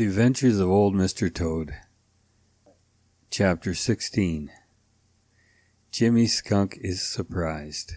The Adventures of Old Mr. Toad. Chapter 16. Jimmy Skunk is Surprised.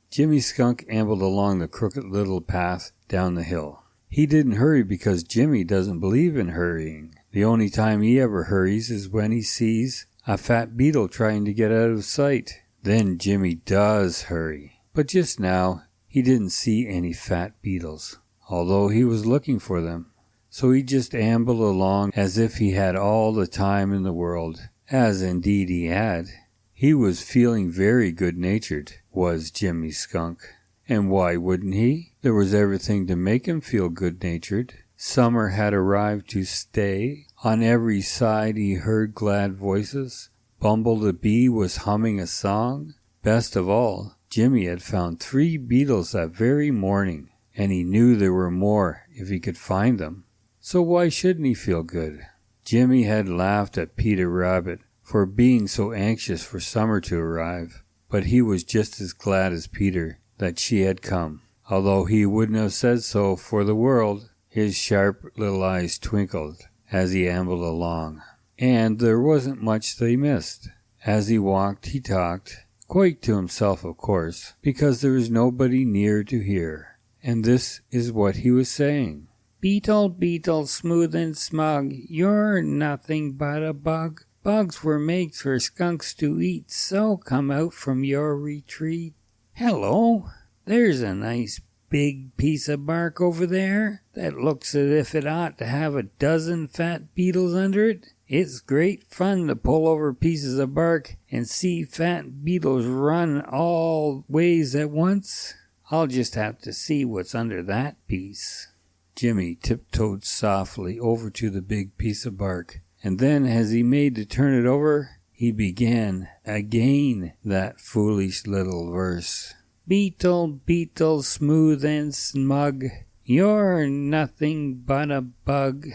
Jimmy Skunk ambled along the crooked little path down the hill. He didn't hurry because Jimmy doesn't believe in hurrying. The only time he ever hurries is when he sees a fat beetle trying to get out of sight. Then Jimmy does hurry. But just now, he didn't see any fat beetles, although he was looking for them. So he just ambled along as if he had all the time in the world, as indeed he had. He was feeling very good-natured, was Jimmy Skunk. And why wouldn't he? There was everything to make him feel good-natured. Summer had arrived to stay. On every side he heard glad voices. Bumble the bee was humming a song. Best of all, Jimmy had found 3 beetles that very morning, and he knew there were more if he could find them. So why shouldn't he feel good? Jimmy had laughed at Peter Rabbit for being so anxious for summer to arrive, but he was just as glad as Peter that she had come. Although he wouldn't have said so for the world, his sharp little eyes twinkled as he ambled along. And there wasn't much they missed. As he walked, he talked, quite to himself of course, because there was nobody near to hear. And this is what he was saying. Beetle, beetle, smooth and smug, you're nothing but a bug. Bugs were made for skunks to eat, so come out from your retreat. Hello, there's a nice big piece of bark over there that looks as if it ought to have a dozen fat beetles under it. It's great fun to pull over pieces of bark and see fat beetles run all ways at once. I'll just have to see what's under that piece. Jimmy tiptoed softly over to the big piece of bark, and then as he made to turn it over, he began again that foolish little verse. Beetle, beetle, smooth and smug, you're nothing but a bug.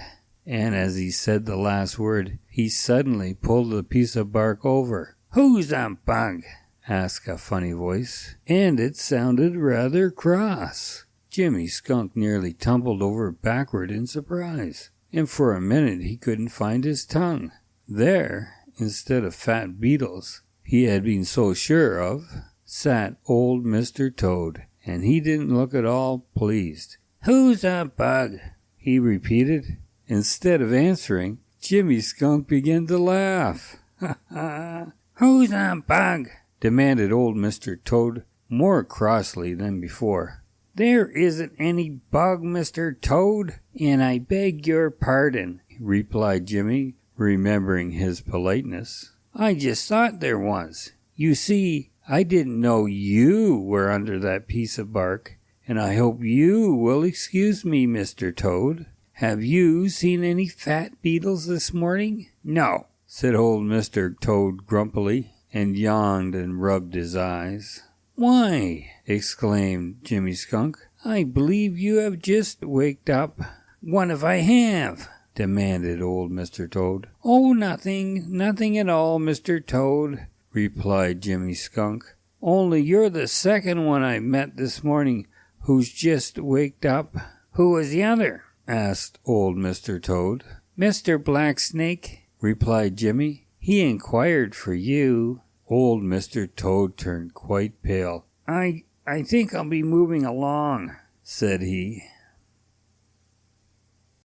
And as he said the last word, he suddenly pulled the piece of bark over. Who's a bug? Asked a funny voice, and it sounded rather cross. Jimmy Skunk nearly tumbled over backward in surprise, and for a minute he couldn't find his tongue. There, instead of fat beetles he had been so sure of, sat old Mr. Toad, and he didn't look at all pleased. Who's a bug? He repeated. Instead of answering, Jimmy Skunk began to laugh. Ha ha! Who's a bug? Demanded old Mr. Toad more crossly than before. There isn't any bug, Mr. Toad, and I beg your pardon, replied Jimmy, remembering his politeness. I just thought there was. You see, I didn't know you were under that piece of bark, and I hope you will excuse me, Mr. Toad. Have you seen any fat beetles this morning? No, said old Mr. Toad grumpily, and yawned and rubbed his eyes. Why, exclaimed Jimmy Skunk, I believe you have just waked up. What if I have? Demanded old Mr. Toad. Oh, nothing at all, Mr. Toad, replied Jimmy Skunk. Only you're the second one I met this morning who's just waked up. Who was the other? Asked old Mr. Toad. Mr. Blacksnake, replied Jimmy. He inquired for you. Old Mr. Toad turned quite pale. I think I'll be moving along, said he.